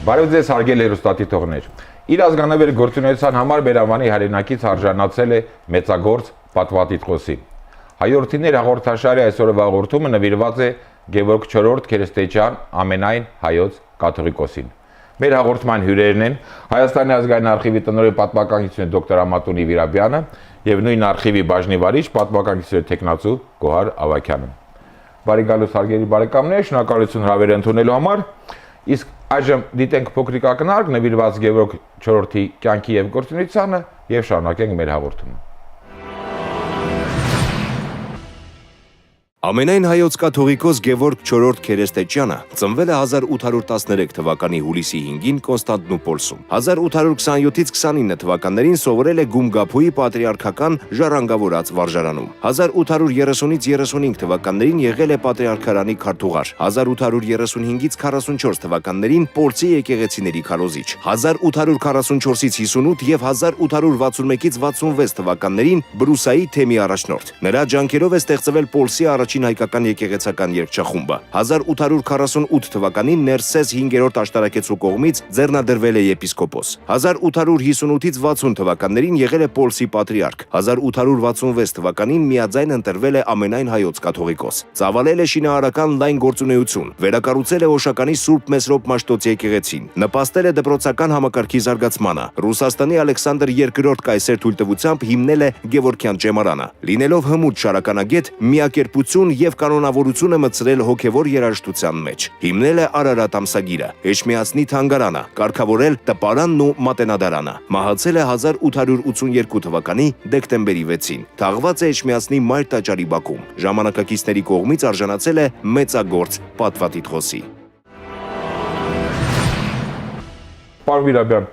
Բարև ձեզ հարգելի հեռուստադիտողներ։ Իր ազգանավեր գործունեության համար Բերավանի հայրենակից արժանացել է մեծագործ պատվատիտղոսի։ Հայորդիներ հաղորդաշարի այսօրվա հաղորդումը նվիրված է Գևորգ IV Քերեստեջյան ամենայն հայոց կաթողիկոսին։ Մեր հաղորդման հյուրերն են Հայաստանի ազգային արխիվի տնօրեն պատմական գիտությունների դոկտոր Ամատունի Վիրաբյանը եւ նույն արխիվի բաժնի վարիչ պատմական գիտությունների տեխնացու Գոհար Ավագյանը։ Բարի գալուս հարգելի բարեկամներ, շնորհակալություն հրավերը ընդունելու համար։ Իսկ այժմ դիտենք փոքրիկ ակնարկ նվիրված Գևորգ IV-ի կյանքի եւ գործունեությանը եւ շարունակենք մեր հաղորդումը։ Ամենայն հայոց կաթողիկոս Գևորգ IV Քերեստեջյանը ծնվել է 1813 թվականի հուլիսի 5-ին Կոնստանդնուպոլսում։ 1827-ից 29 թվականներին սովորել է Գումգափուի պատրիարքական ժառանգավորած վարժարանում։ 1830-ից 35 թվականներին եղել է պատրիարքարանի քարտուղար։ 1835-ից 44 թվականներին Պոլսի եկեղեցիների քարոզիչ։ 1844-ից 58 եւ 1861-ից 66 թվականներին Բրուսայի թեմի առաջնորդ։ Նրա ջանքերով է ստեղծվել Պոլսի առաջին հայկական եկեղեցական երգչախումբը։ 1848 թվականին Ներսես 5-րդ աշտարակեցու կողմից ձեռնադրվել է եպիսկոպոս։ 1858-ից 60 թվականներին եղել է Պոլսի պատրիարք։ 1866 թվականին միաձայն ընտրվել է ամենայն հայոց կաթողիկոս։ Ծավալել է շինարարական լայն գործունեություն, վերակառուցել է Օշականի Սուրբ Մեսրոպ Մաշտոցի եկեղեցին, նպաստել է դպրոցական համակարգի զարգացմանը։ Ռուսաստանի Ալեքսանդր II կայսեր թույլտվությամբ հիմնել է Գևորգյան ճեմարանը։ Լինելով հմուտ շարականագետ, միակերպություն եւ կանոնավորություն է մտցրել հոգեվոր երաժշտության մեջ։ Հիմնել է Արարատ ամսագիրը, Էջմիածնի թանգարանը, կարգավորել տպարանն ու մատենադարանը։ Մահացել է 1882 թվականի դեկտեմբերի 6-ին։ Թաղված է Էջմիածնի մայր տաճարի բակում։ Ժամանակակիցների կողմից արժանացել է մեծագործ պատվատիտղոսի։ Պարոն Վիրաբյան,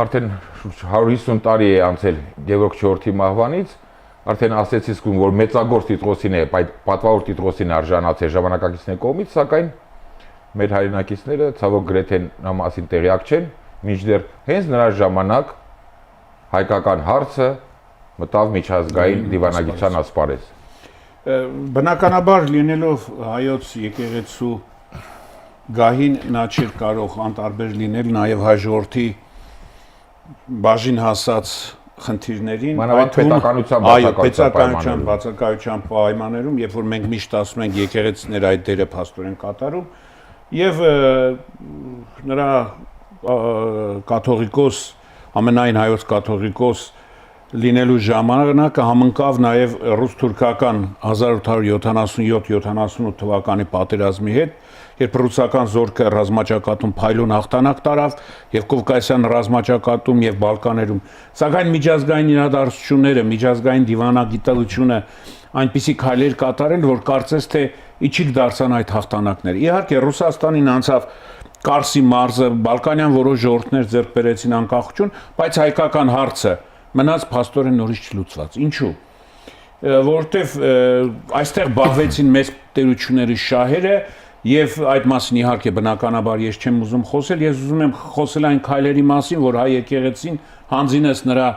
արդեն 150 տարի է անցել Գևորգ IV-ի մահվանից, արդեն ասեցիք, որ մեծագործ տիտղոսին է, պատվավոր տիտղոսին արժանացել ժամանակակիցների կողմից, սակայն մեր հայրենակիցները ցավոք գրեթե նրա մասին տեղյակ չեն, մինչդեռ հենց նրա ժամանակ հայկական հարցը մտավ միջազգային դիվանագիտության ասպարեզ։ Բնականաբար լինելով հայոց եկեղեցու գահին նա չէր կարող անտարբեր լինել նաև հայ ժողովրդի բաժին հասած խնդիրներին, պետականության բացակայության պայմաններում, երբ որ մենք միշտ ասում ենք եկեղեցիները այդ դերը փաստորեն կատարում, եւ նրա կաթողիկոս, ամենայն հայոց կաթողիկոս լինելու ժամանակը համընկավ նաև ռուս-թուրքական 1877-78 թվականի պատերազմի հետ, երբ ռուսական զորքը ռազմաճակատում փայլուն հաղթանակ տարավ եւ Կովկասյան ռազմաճակատում եւ Բալկաններում, սակայն միջազգային իրադարձությունները, միջազգային դիվանագիտությունը այնպիսի քայլեր կատարել, որ կարծես թե իջիկ դարձան այդ հաղթանակները։ Իհարկե Ռուսաստանին անցավ Կարսի մարզը, Բալկանյան որոշ ժողովուրդներ ձեռք բերեցին անկախություն, բայց հայկական հարցը մնաց փաստորեն նորից չլուծված։ Ինչու՞։ Որովհետև այստեղ բաղվեցին մեծ տերությունների շահերը եւ այդ մասին իհարկե բնականաբար ես չեմ ուզում խոսել, ես ուզում եմ խոսել այն քայլերի մասին, որ հայ եկեղեցին հանձինս նրա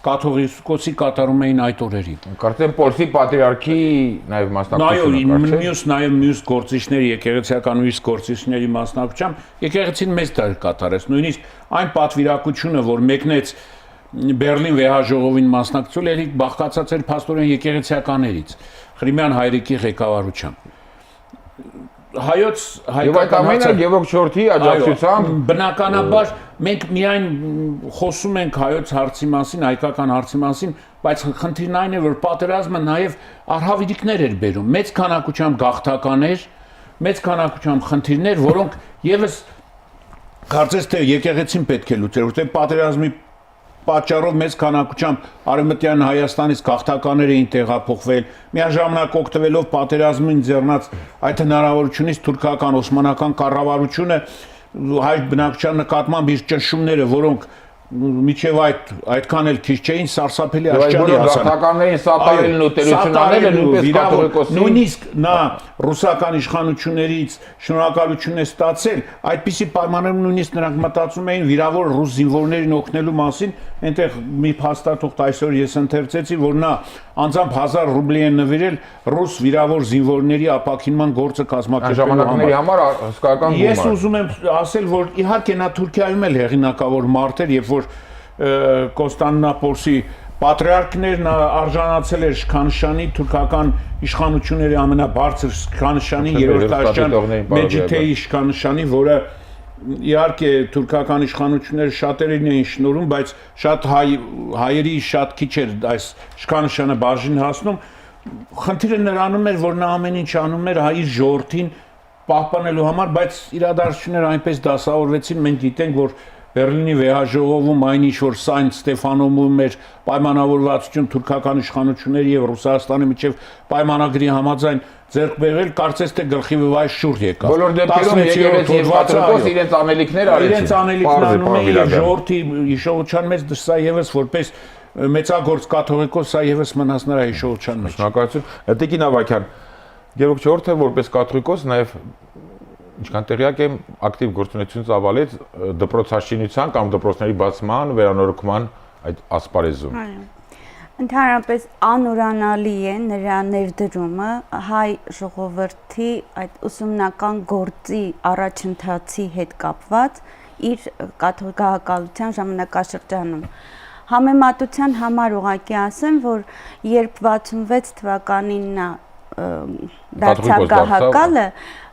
կաթողիկոսի կատարում էին այդ օրերին։ Կարծեմ Պոլսի պատրիարքի նաեւ մասնակցությունը, նաեւ մյուս գործիչների, եկեղեցիական մյուս գործիչների մասնակցությամբ եկեղեցին մեծ դեր կատարեց։ Նույնիսկ այն պատվիրակությունը, որ մեկնեց Բերլին վեհաժողովին մասնակցել էր բաղկացած էր փաստորեն եկեղեցիականերից, Խրիմյան հայրիկի ղեկավարությամբ։ Հայոց հայկական հարցը Գևորգ IV-ի աջակցությամբ բնականաբար մենք միայն խոսում ենք հայոց հարցի մասին, հայկական հարցի մասին, բայց խնդիրն այն է, որ պատերազմը նաև արհավիրիկներ էր բերում, մեծ քանակությամբ գաղթականներ, մեծ քանակությամբ խնդիրներ, որոնք եւս կարծես թե եկեղեցին պետք է լուծեր, որտեղ պատերազմի պատճառով մեծ քանակությամբ արևմտյան Հայաստանից գաղթականներ էին տեղափոխվել, միաժամանակ օգտվելով պատերազմին ձեռնած այդ հնարավորությունից թուրքական օսմանական կառավարությունը հայ բնակչության նկատմամբ իր ճնշումները, որոնք միջև այդքան էլ քիչ չէին սարսափելի աշխարհի հասան։ Գաղթականներին սատարելն ու տերություն անելը նույնպես կաթողիկոսի նույնիսկ նա ռուսական իշխանություններից շնորհակալություն է ստացել, այդպիսի պայմաններում նույնիսկ նրանք մտածում էին վիրավոր ռուս զինվորներին օգնելու մասին, այնտեղ մի փաստաթուղթ այսօր ես ընթերցեցի, որ նա անձամբ 1000 ռուբլի է նվիրել ռուս վիրավոր զինվորների ապաքինման գործը կազմակերպելու ժամանակների համար հսկայական գումար։ Ես ուզում եմ ասել, որ իհարկե նա Թուրքիայում էլ հեղինակավոր մարդ էր, երբ որ Կոստանդնուպոլսի պատրիարքներ նա արժանացել էր շքանշանի թուրքական իշխանությունների ամենաբարձր շքանշանի երրորդ աշճան Մեջիթեի շքանշանի, որը իհարկե թուրքական իշխանությունները շատերին էին շնորհում, բայց շատ հայերի շատ քիչ էր այս շքանշանը բաժին հասնում։ Խնդիրը նրանում էր, որ նա ամեն ինչ անում էր հայի ժողովրդին պահպանելու համար, բայց իրադարձությունները այնպես դասավորվեցին, մենք գիտենք, որ Բերլինի վեհաժողովում այն ինչ որ Սայն Ստեֆանովում էր պայմանավորվածություն թուրքական իշխանությունների եւ Ռուսաստանի միջև պայմանագրի համաձայն ձեռք բերել, կարծես թե գլխի վայր շուրջ եկավ։ Բոլոր դեպքերում եկեղեցի եւ կաթողիկոս իրենց անելիքներ արեցին։ Իրենց անելիքն անում էին եւ ժողովրդի հիշողության մեջ դրսա եւս որպես մեծագործ կաթողիկոս սա եւս մնաց նրա հիշողության մեջ։ Շնորհակալություն։ Տիկին Ավագյան, Գևորգ IV-ը որպես կաթողիկոս նաեւ ինչքան տեղյակ եմ, ակտիվ գործունեություն ծավալեց դպրոցաշինության կամ դպրոցների բացման, վերանորոգման այդ ասպարեզում։ Ընդհանրապես անուրանալի է նրա ներդրումը հայ ժողովրդի այդ ուսումնական գործի առաջընթացի հետ կապված իր կաթողիկահակալության ժամանակաշրջանում։ Համեմատության համար ուղղակի ասեմ, որ երբ 66 թվականին նա դարձավ գահակալը,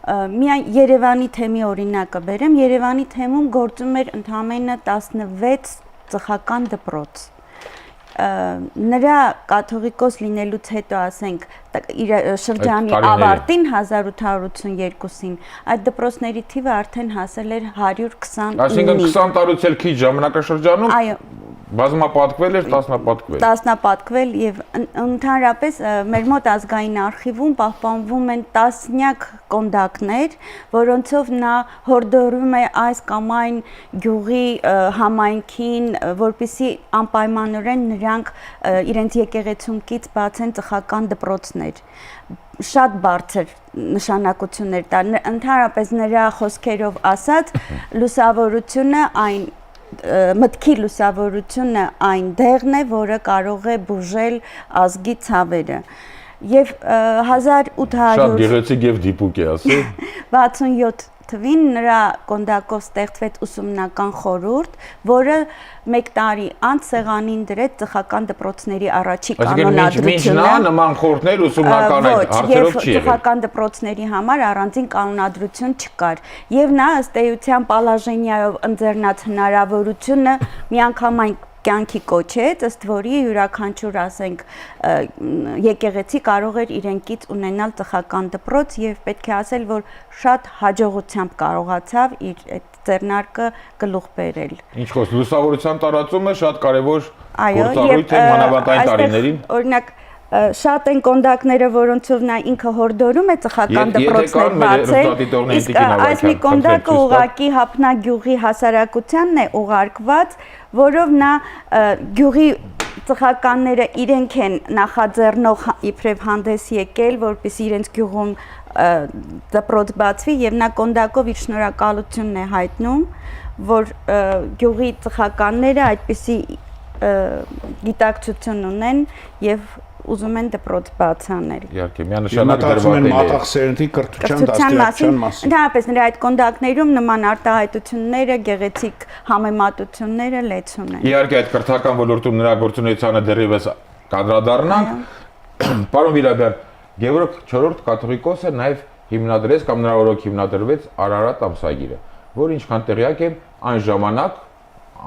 միայն Երևանի թեմի օրինակը բերեմ, Երևանի թեմում գործում էր ընդամենը 16 ծխական դպրոց։ Նրա կաթողիկոս լինելուց հետո, ասենք, իր շրջանի ավարտին 1882-ին այդ դպրոցների թիվը արդեն հասել էր 129։ Այսինքն 20 տարուց էլ քիչ ժամանակաշրջանում բազմապատկվել էր, տասնապատկվել եւ ընդհանրապես մեր մոտ ազգային արխիվում պահպանվում են տասնյակ կոնդակներ, որոնցով նա հորդորում է այս կամ այն գյուղի համայնքին, որպեսզի անպայմանորեն նրանք իրենց եկեղեցում կից բացեն ծխական դպրոցներ։ Շատ բարձր նշանակություններ տա, ընդհանրապես նրա խոսքերով ասած, լուսավորությունը այն մտքի լուսավորությունը այն դեղն է, որը կարող է բուժել ազգի ցավերը։ Եվ 1800 Շատ գեղեցիկ եւ դիպուկ է ասել 67 թվին նրա կոնդակով ստեղծվեց ուսումնական խորհուրդ, որը 1 տարի անց սեղանին դրեց ծխական դպրոցների առաջի կանոնադրությունը։ Այսինքն նման խորհուրդներ ուսումնական այդ հարցերով չի եղել։ Ծխական դպրոցների համար առանձին կանոնադրություն չկար։ Եվ նա ըստ էության Պալաժենիայով ընձեռնած հնարավորությունը միանգամայն կյանքի կոչեց, ըստ որի յուրաքանչյուր, ասենք, եկեղեցի կարող էր իրենքից ունենալ ծխական դպրոց եւ պետք է ասել, որ շատ հաջողությամբ կարողացավ իր այդ ձեռնարկը գլուխ բերել։ Ինչ խոսք, լուսավորության տարածումը շատ կարևոր գործառույթ է մանավանդային տարիներին։ Օրինակ շատ են կոնդակները, որոնցով նա ինքը հորդորում է ծխական դպրոցներ բացել։ Իսկ այս մի կոնդակը ուղղակի Հապնագյուղի հասարակությանն է ուղարկված, որով նա գյուղի ծխականները իրենք են նախաձեռնող իբրև հանդես եկել, որպեսզի իրենց գյուղում դպրոց բացվի եւ նա կոնդակով իր շնորհակալությունն է հայտնում, որ գյուղի ծխականները այդպիսի գիտակցություն ունեն եւ ուզում են դպրոց բացանել։ Իհարկե, միանշանակ դրված է մատաղ սերնդի կրթության դաստիարակության մասին։ Ընդհանրապես նրա այդ կոնդակներում նման արտահայտությունները, գեղեցիկ համեմատությունները լեցուն են։ Իհարկե, այդ կրթական ոլորտում նրա գործունեությանը դեռևս կանդրադառնանք։ Պարոն Վիրաբյան, Գևորգ IV կաթողիկոսը նաև հիմնադրեց կամ նրա օրոք հիմնադրվեց Արարատ ամսագիրը, որը ինչքան տեղյակ եմ, այն ժամանակ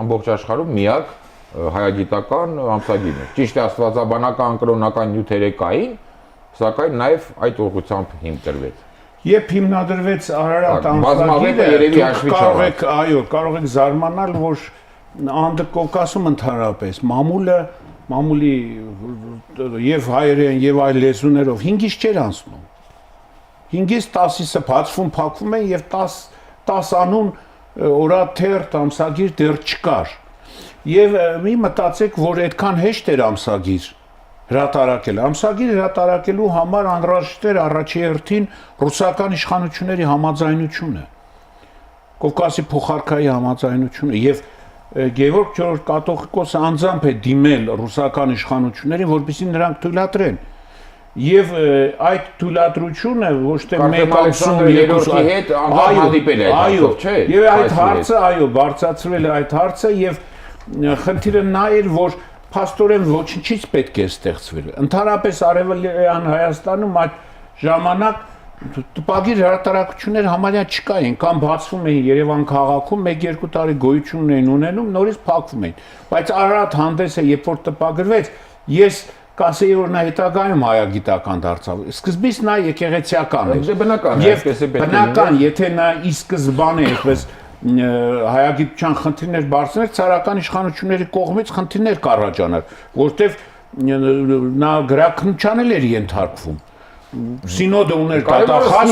ամբողջ աշխարհում միակ հայագիտական ամսագիրն է։ Ճիշտ է, աստվածաբանական, կրոնական նյութերը կային, սակայն նաև այդ ուղղությամբ հիմնադրվեց։ Երբ հիմնադրվեց Արարատ ամսագիրը, կարող եք զարմանալ, որ Անդրկովկասում ընդհանրապես մամուլի եւ հայերեն եւ այլ լեզուներով 5-ից չէր անցնում։ 5-ից 10-ը բացվում, փակվում են եւ 10 անուն օրաթերթ ամսագիր դեռ չկար։ Եվ մի մտածեք, որ այդքան հեշտ էր ամսագիր հրատարակել։ Ամսագիր հրատարակելու համար անհրաժեշտ էր առաջի հերթին ռուսական իշխանությունների համաձայնությունը, Կովկասի փոխարքայի համաձայնությունը եւ Գևորգ IV կաթողիկոսը անձամբ է դիմել ռուսական իշխանություններին, որպեսզի նրանք թույլատրեն։ Եվ այդ թույլատրությունը ոչ թե մեկ ամսում երկու հետ անձամբ հանդիպել է այդ հարցով, չէ՞։ Եվ այդ հարցը, այո, բարձրացրել է այդ հարցը եւ խնդիրը նա էր, որ փաստորեն ոչինչից պետք է ստեղծվել։ Ընդհանրապես Արևելյան Հայաստանում այդ ժամանակ տպագիր հրատարակություններ համարյա չկային, կամ բացվում էին Երևան քաղաքում 1-2 տարի գոյություն էին ունենում, նորից փակվում էին։ Բայց Արարատ հանդեսը երբ որ տպագրվեց, ես կասեի որ նա հետագայում հայագիտական դարձավ։ Սկզբից նա եկեղեցիական էր։ Բնական է, այսպես է պետք է լինի։ Բնական, եթե նա ի սկզբանե այսպես հայագիտության խնդիրներ բարձրներ, ցարական իշխանությունների կողմից խնդիրներ կառաջանար, որտեվ նա գրաքննության էր ենթարկվում։ Սինոդը ուներ դատախազ,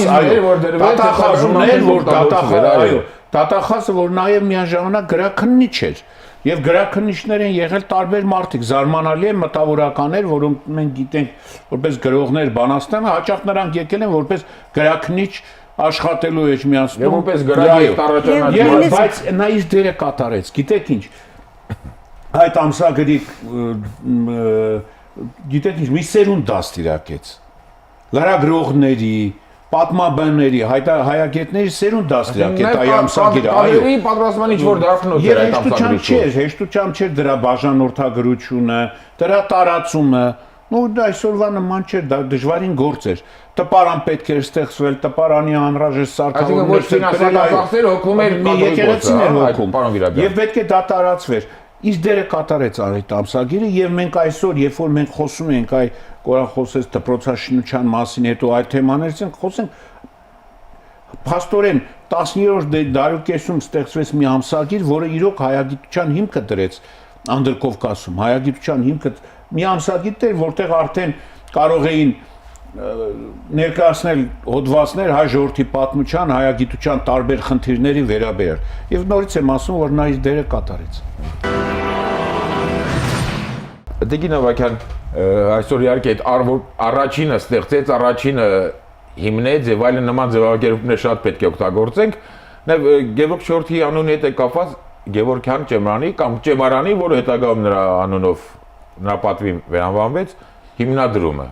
դատախազը, որ նաև միաժամանակ գրաքննիչ էր, եւ գրաքննիչներ են եղել տարբեր մարդիկ, զարմանալի է մտավորականներ, որոնք մենք գիտենք որպես գրողներ, բանաստեղծ, հաճախ նրանք եկել են որպես գրաքննիչ աշխատելու էջմիածնում, եւ որպես գրագետ առաջանալ, բայց նա իր դերը կատարեց, գիտեք ինչ, այդ ամսագրի գիտեք ինչ, մի սերունդ դաստիարակեց լրագրողների, պատմաբանների, հայագետների սերունդ դաստիարակեց այ ամսագիրը, այո։ Այո, պատրաստման ինչ-որ դարբնոց էր այդ ամսագրի։ Հեշտությամբ չէր դրա բաժանորդագրությունը, դրա տարածումը, նո այսօրվա նման չէր, դա դժվարին գործ էր։ Տպարան պետք էր ստեղծվել, տպարանի անհրաժեշտ սարքավորումներ, հոգում էր եկեղեցին էր հոգում, եւ պետք է դա տարածվեր։ Իր դերը կատարեց այդ ամսագիրը եւ մենք այսօր, երբ որ մենք խոսում ենք այ Կորան խոսեց դպրոցաշինության մասին, հետո այդ թեմաներից ենք խոսենք, փաստորեն 10-րդ դարուկեսում ստեղծվեց մի ամսագիր, որը իրոք հայագիտության հիմքը դրեց Անդրկովկասում, հայագիտության հիմքը մի ամսագիր էր, որտեղ արդեն կարող էին ներկայացնել հոդվածներ հայ ժողովրդի պատմության, հայագիտության տարբեր խնդիրների վերաբերյալ։ Եվ նորից եմ ասում, որ նա իր դերը կատարեց։ Տիկին Ավագյան, այսօր իհարկե այդ առաջինը ստեղծեց, առաջինը հիմնեց եւ այլն նման ձևակերպումներ շատ պետք է օգտագործենք։ Նաեւ Գևորգ IV-ի անունի հետ է կապված Գևորգյան Ճեմարանի կամ Ճեմարանի, որը հետագայում նրա անունով նրա պատվի վերանվանվեց, հիմնադրումը։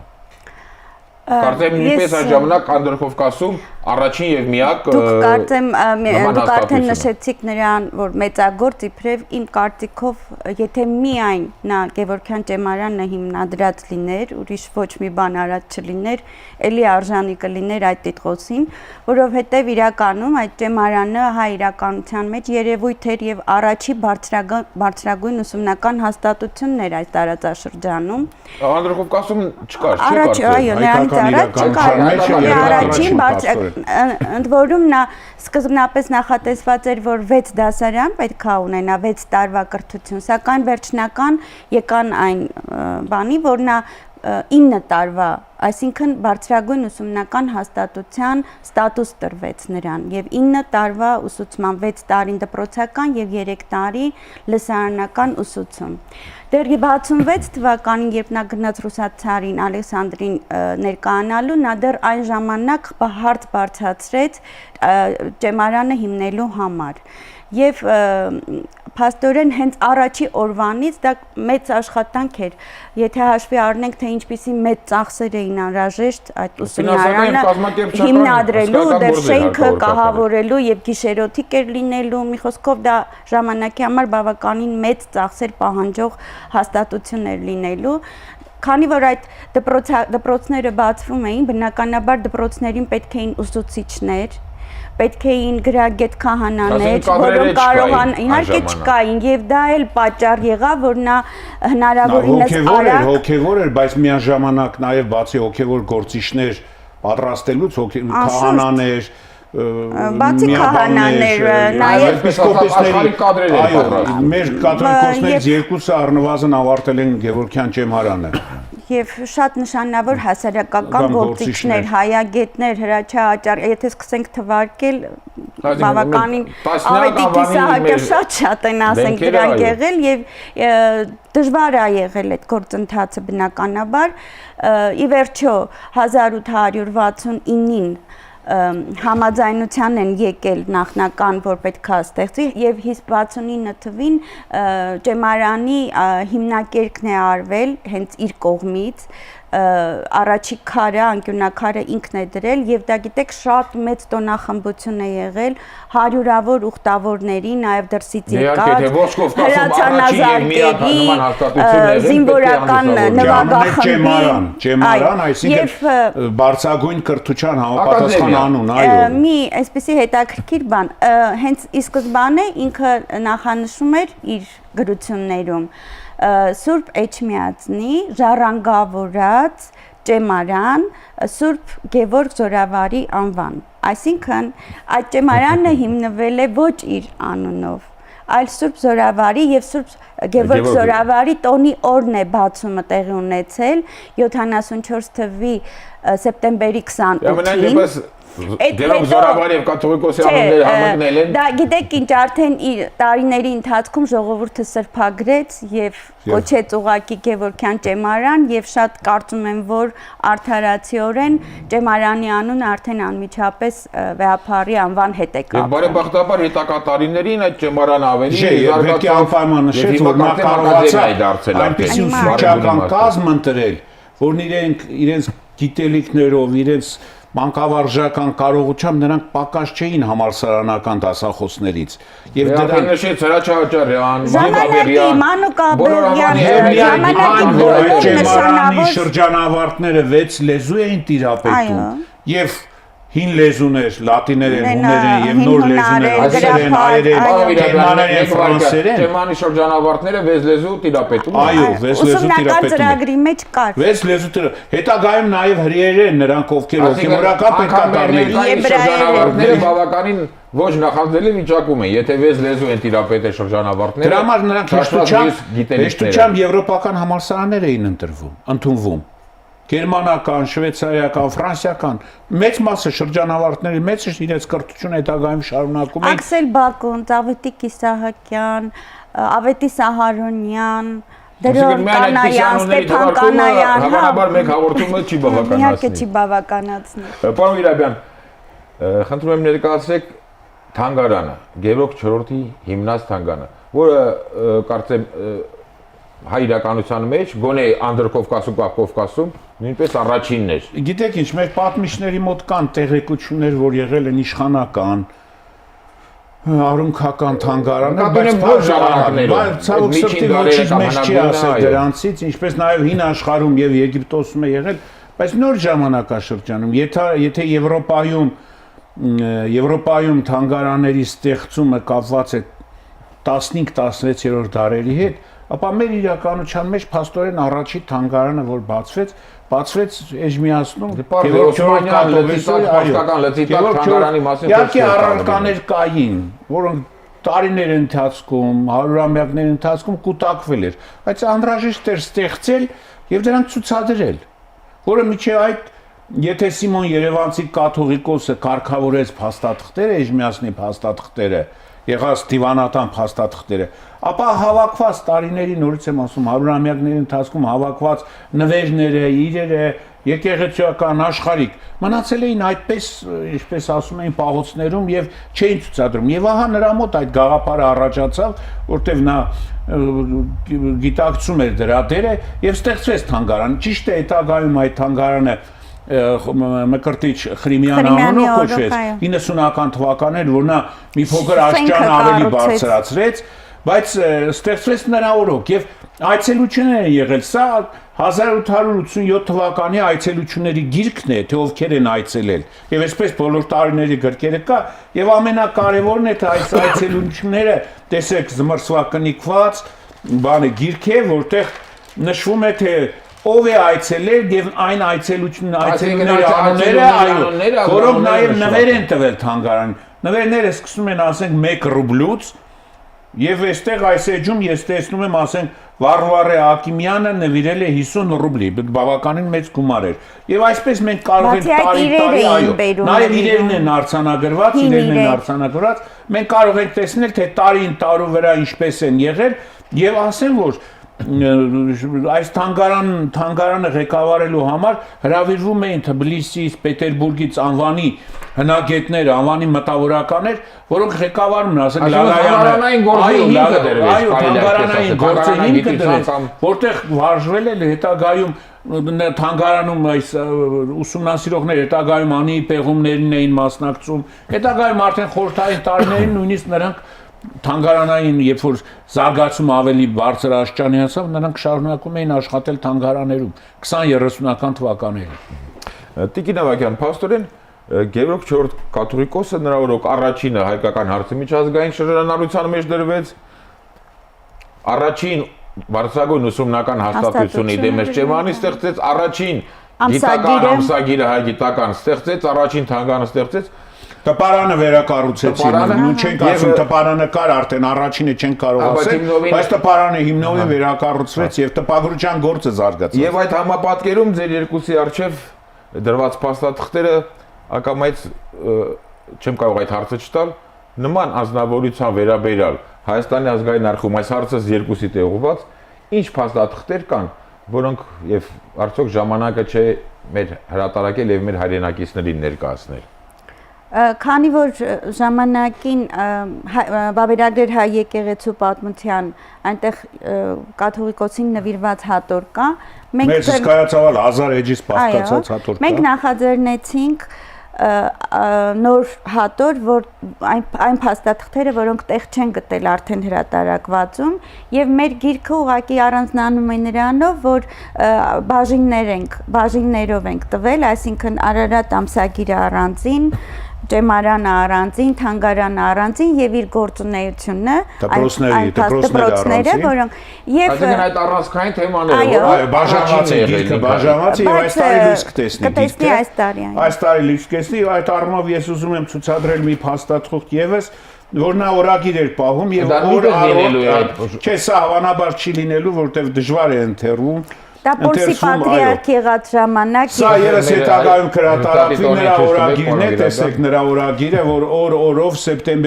Կարծեմ նույնպես այդ ժամանակ Անդրկովկասում առաջին եւ միակ դուք արդեն նշեցիք նրան, որ մեծագործ իբրև իմ կարծիքով, եթե միայն նա Գևորգյան Ճեմարանը հիմնադրած լիներ, ուրիշ ոչ մի բան արած չլիներ, էլի արժանի կլիներ այդ տիտղոսին, որովհետեւ իրականում այդ Ճեմարանը հայ իրականության մեջ երևույթ էր եւ առաջի բարձրագույն ուսումնական հաստատությունն էր այս տարածաշրջանում։ Անդրկովկասում չկար, չէ՞։ Առաջին ընդ որում նա սկզբնապես նախատեսված էր, որ 6 դասարան պետք է ունենա 6 տարվա կրթություն, սակայն վերջնական եկան այն բանի, որ նա 9 տարվա, այսինքն բարձրագույն ուսումնական հաստատության ստատուս տրվեց նրան եւ 9 տարվա ուսուցման 6 տարին դպրոցական եւ 3 տարի լսարանական ուսուցում։ Դեռ 66 թվականին, երբ նա գնաց Ռուսացարին Ալեքսանդրին ներկայանալու, նա դեռ այն ժամանակ հարց բարձրացրեց Ճեմարանը հիմնելու համար։ Եվ փաստորեն հենց առաջի օրվանից դա մեծ աշխատանք էր, եթե հաշվի առնենք, թե ինչպիսի մեծ ծախսեր էին անհրաժեշտ այդ ուսումնարանը հիմնադրելու, դեռ շենքը կահավորելու եւ գիշերօթիկ էր լինելու, մի խոսքով դա ժամանակի համար բավականին մեծ ծախսեր պահանջող հաստատություն էր լինելու։ Քանի որ այդ դպրոցները բացվում էին, բնականաբար դպրոցներին պետք էին ուսուցիչներ, պետք էին գրագետ քահանաներ, որոնք կարողան իհարկե չկային եւ դա էլ պատճառ եղավ, որ նա հնարավորինս արագ հոգեվոր էր, բայց միաժամանակ նաեւ բացի հոգեվոր գործիչներ պատրաստելուց քահանաներ, բացի քահանաները, նաեւ եպիսկոպոսների կադրեր են պատրաստում։ Մեր կաթողիկոսներից երկուսը առնվազն ավարտել են Գևորգյան Ճեմարանը։ եւ շատ նշանավոր հասարակական գործիչներ, հայագետներ, Հրաչյա Աճար, եթե սկսենք թվարկել, բավականին ավելի տեսահակաշատ են, ասենք, դրանք եղել եւ դժվար է եղել այդ գործընթացը բնականաբար։ Ի վերջո 1869-ին համաձայնության են եկել նախնական, որ պետք է ստեղծի եւ 69 թվին Ճեմարանի հիմնակերկն է արվել հենց իր կողմից, առաջի քարը, անկյունակարը ինքն է դրել եւ դա գիտեք շատ մեծ տոնախմբություն է եղել, հարյուրավոր ուխտավորների, նաեւ դրսից եկած հրացանազարկերի, զինվորական նվագախմբի, Ճեմարան, այսինքն բարձրագույն կրթության համապատասխան անուն, այո։ Մի այսպեսի հետաքրքիր բան, հենց ի սկզբանե ինքը նախանշում էր իր գրություններում Սուրբ Էջմիածնի ժառանգավորած Ճեմարան Սուրբ Գևորգ Զորավարի անվան, այսինքն այդ Ճեմարանը հիմնվել է ոչ իր անունով, այլ Սուրբ Զորավարի եւ Սուրբ Գևորգ Զորավարի տոնի օրն է բացումը տեղի ունեցել 74 թվականի սեպտեմբերի 28-ին Գևորգ Զորավարի եւ կաթողիկոսի անունները համընկնել են։ Դա գիտեք ինչ, արդեն իր տարիների ընթացքում ժողովուրդը սրբագրեց եւ կոչեց ուղակի Գևորգյան Ճեմարան եւ շատ կարծում եմ, որ արդարացիորեն Ճեմարանի անունը արդեն անմիջապես վեհապարի անվան հետ է կապվում։ Եվ բարեբախտաբար հետագա տարիներին այդ Ճեմարանը ավելի զարգացավ եւ անպայման նշեց, որ նա կարողացավ այնպիսի ուսուցչական կազմ ընտրել, որն իրենց գիտելիքներով, իրենց մանկավարժական կարողությամբ նրանք պակաս չէին համալսարանական դասախոսներից եւ դրանք նշեց Հրաչյա Աճարյան, Ժամանակի Մանուկ Աբովյան, ժամանակի Ճեմարանի շրջանավարտները 6 լեզու էին տիրապետում եւ հին լեզուներ, լատիներեն, հուներեն եւ նոր լեզուներ, ասերեն, հայերեն, գերմաներեն, ֆրանսերեն։ Ճեմարանի շրջանավարտները 6 լեզու տիրապետում են։ Այո, 6 լեզու ուսումնական ծրագրի մեջ կար։ 6 լեզու հետագայում նաեւ հրեերեն նրանք ովքեր հոգեվորական պետք է դառնային շրջանավարտները բավականին ոչ նախանձելի վիճակում են, եթե 6 լեզու են տիրապետել շրջանավարտները։ Դրա համար նրանք հեշտությամբ եվրոպական համալսարաններ էին ընդունվում։ Գերմանական, շվեյցարիական, ֆրանսիական մեծ մասը շրջանավարտների մեծը իրենց կրթությունը հետագայում շարունակում են։ Աքսել Բակուն, Ծավեթիկ Իսահակյան, Ավետի Սահարոնյան, Դրոն Կանայան, Ստեփան Կանայան, հավանաբար մեկ հաղորդումը չի բավականացնի։ Իհարկե չի բավականացնի։ Պարոն Իրաբյան, խնդրում եմ ներկայացրեք թանգարանը, Գևորգ 4-ի հիմնած թանգարանը, որը կարծեմ հայ իրականության մեջ գոնե Անդրկովկասում, Կովկասում նույնպես առաջինն էր։ Գիտեք ինչ, մեր պատմիչների մոտ կան տեղեկություններ, որ եղել են իշխանական, արունքական թանգարաններ, բայց ոչ ժամանակներում։ Բայց ցավոք սրտի ոչինչ մեզ չի ասել դրանցից, ինչպես նաև հին աշխարհում եւ Եգիպտոսում է եղել, բայց նոր ժամանակաշրջանում, եթե Եվրոպայում թանգարանների ստեղծումը կապված է 15-16-րդ դարերի հետ, ապա մեր իրականության մեջ փաստորեն առաջի թանգարանը, որ բացվեց Էջմիածնում Գևորգ 4-ի թանգարանի մասին իհարկե առարկաներ կային, որոնք տարիների ընթացքում, հարյուրամյակների ընթացքում կուտակվել էր, բայց անհրաժեշտ էր ստեղծել եւ դրանք ցուցադրել, որը միջև այդ եթե Սիմոն Երևանցի կաթողիկոսը կարգավորեց փաստաթղթերը, Էջմիածնի փաստաթղթերը, եղած դիվանատան փաստաթղթերը, ապա հավաքված տարիների նորից եմ ասում, հարյուրամյակների ընթացքում հավաքված նվերները, իրերը, եկեղեցիական աշխարհիկ մնացել էին այդպես, ինչպես ասում էին, պաղոցներում եւ չէին ցուցադրում։ Եվ ահա նրա մոտ այդ գաղափարը առաջացավ, որտեղ նա գիտակցում էր դրա դերը եւ ստեղծվեց թանգարան։ Ճիշտ է, հետագայում այդ թանգարանը Մկրտիչ Խրիմյան անունով կոչվեց 90-ական թվականներ, որ նա մի փոքր աշճան ավելի բարձրացրեց, բայց ստեղծվեց նրա օրոք եւ այցելություններ են եղել։ Սա 1887 թվականի այցելությունների գիրքն է, թե ովքեր են այցելել։ Եվ այսպես բոլոր տարիների գրքերը կա, եւ ամենակարևորն է, թե այս այցելությունները, տեսեք, զմռսվակնիկված գիրք է, որտեղ նշվում է, թե ով է այցելել եւ այն այցելությունների անունները, այո, որոնք նաեւ նվեր են տվել թանգարանին։ Նվերները սկսում են ասենք 1 ռուբլուց Եվ այստեղ այս էջում ես տեսնում եմ, ասենք, Վարվարե Ակիմյանը նվիրել է 50 ռուբլի, բավականին մեծ գումար էր։ Եվ այսպես մենք կարող ենք տարի, այո, նաև իրերն են արձանագրված, մենք կարող ենք տեսնել, թե տարին տարու վրա ինչպես են եղել, եւ ասեմ, որ այս թանգարանը ղեկավարելու համար հրավիրվում էին Թբիլիսիից, Պետերբուրգից անվանի հնագետներ, անվանի մտավորականներ, որոնք ղեկավարում են, ասենք թանգարանային գործի հիմքը դրեց, որտեղ վարժվել է հետագայում թանգարանում այս ուսումնասիրողներ հետագայում անի պեղումներին էին մասնակցում, հետագայում արդեն խորհրդային տարիներին նույնիսկ նրանք թանգարանային, երբ որ զարգացում ավելի բարձր աստիճանի հասավ, նրանք շարունակում էին աշխատել թանգարաներում 20-30-ական թվականներին։ Տիկին Ավագյան, փաստորեն Գևորգ IV կաթողիկոսը նրա օրոք առաջինը հայկական հարցի միջազգային շրջանառության մեջ դրվեց, առաջին բարձրագույն ուսումնական հաստատությունը Իդեմես Չեմանի ստեղծեց, առաջին գիտական ամսագիրը հայ գիտական ստեղծեց, առաջին թանգարանը ստեղծեց, Տպարանը վերակառուցեցին, նույն չենք ասում, տպարանը կար արդեն, առաջինը չենք կարող ասել, բայց տպարանը հիմնովին վերակառուցվեց եւ տպագրության գործը զարգացավ։ Եվ այդ համապատկերում ձեր երկուսի արչեւ դրված փաստաթղթերը ակամայից չեմ կարող այդ հարցը չտալ, նման անձնավորության վերաբերյալ Հայաստանի ազգային արխիվում այս հարցը երկուսի տեղուված, ինչ փաստաթղթեր կան, որոնք եւ արդյոք ժամանակը չէ մեր հրատարակել եւ մեր հայրենակիցներին ներկայացնել։ Քանի որ ժամանակին Բավերագրեր հայ եկեղեցու պատմության այնտեղ կաթողիկոսին նվիրված հատոր կա, մենք կայացավալ 1000 էջից պատկացած հատոր կա։ Մենք նախաձեռնեցինք նոր հատոր, որ այն փաստաթղթերը, որոնք տեղ չեն գտել արդեն հրատարակվածում, եւ մեր գիրքը ուղղակի առանձնանում է նրանով, որ բաժիններով ենք տվել, այսինքն Արարատ ամսագիրը առանձին, Ճեմարանը առանձին, թանգարանը առանձին եւ իր գործունեությունը, դպրոցները, որոնք եւ այդ առանցքային թեմաները, այո, բաժանված է գիրքը, բաժանված է եւ այս տարի լույս կտեսնի այս տարի։ Այս տարի լույս կտեսնի, այդ առումով ես ուզում եմ ցուցադրել մի փաստաթղթ եւս, որ նա օրագիր էր պահում եւ չէ, սա հավանաբար չի լինելու, որտեվ դժվար է ընթերվում։ Դա Պոլսի պատրիարք եղած ժամանակ Սա ևս հետագայում կրատարակվի նրա օրագիրն է, տեսեք նրա օրագիրը, որ օրով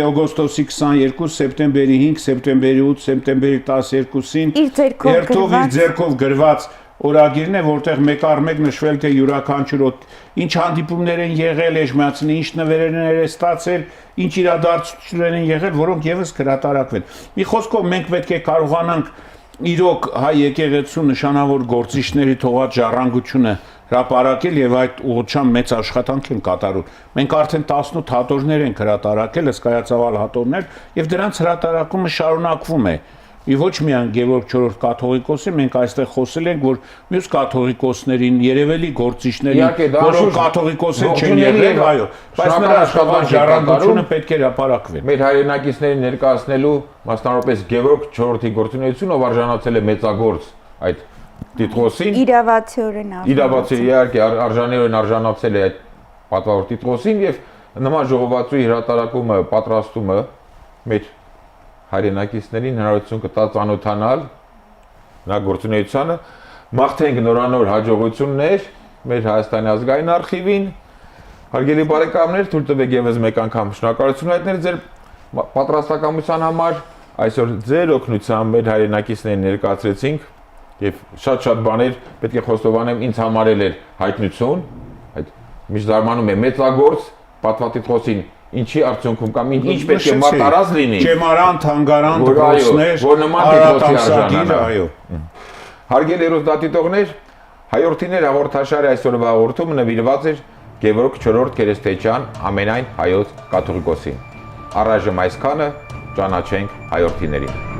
օգոստոսի 22, սեպտեմբերի 5, սեպտեմբերի 8, սեպտեմբերի 12-ին երթով իր ձեռքով գրված օրագիրն է, որտեղ մեկ առ մեկ նշվել թե յուրաքանչյուր ինչ հանդիպումներ են եղել, էջմիածնի ինչ նվերներ է ստացել, ինչ իրադարձություններ են եղել, որոնք ևս կրատարակվեն։ Մի խոսքով մենք պետք է կարողանանք իրոք հայ եկեղեցու նշանավոր գործիչների թողած ժառանգությունը հրապարակել եւ այդ ուղղությամբ մեծ աշխատանք են կատարում։ Մենք արդեն 18 հատորներ ենք հրատարակել, հսկայածավալ հատորներ, եւ դրանց հրատարակումը շարունակվում է։ Եվ ոչ միայն Գևորգ IV կաթողիկոսի, մենք այստեղ խոսել ենք, որ մյուս կաթողիկոսներին, երևելի գործիչներին, որոնք կաթողիկոս չեն եղել, այո, բայց նրա աշխատանքի ժառանգությունը պետք է հրապարակվի։ Մեր հայրենակիցներին ներկայացնելու մասնավորապես Գևորգ IV-ի գործունեությունը արժանացել է մեծագործ այդ տիտղոսին։ Իրավացիորեն իհարկե արժանիորեն արժանացել է այդ պատվավոր տիտղոսին եւ նման ժողովածուի հրատարակումը, պատրաստումը մեր հայրենակիցներին հնարավորություն կտա ծանոթանալ նա գործունեությանը, մաղթենք նորանոր հաջողություններ մեր Հայաստանի ազգային արխիվին, հարգելի բարեկամներ, թույլ տվեք եւս մեկ անգամ շնորհակալություն հայտնել ձեր պատրաստակամության համար, այսօր ձեր օգնությամբ մեր հայրենակիցներին ներկայացրեցինք եւ շատ բաներ պետք է խոստովանեմ ինձ համար էր հայտնություն, այդ միշտ զարմանում է մեծագործ պատվատիտղոսին ինչի արդյունքում կամ ինչ պետք է մարտարած լինի։ Ճեմարան, թանգարան, դպրոցներ, որ նման տիտղոսի արժանանա, այո։ Հարգելի հեռուստադիտողներ, հայորդիներ հաղորդաշարի այսօրվա հաղորդումը նվիրված էր Գևորգ IV Քերեստեչյան ամենայն հայոց կաթողիկոսին։ Առայժմ այսքանը, ճանաչենք հայորդիներին։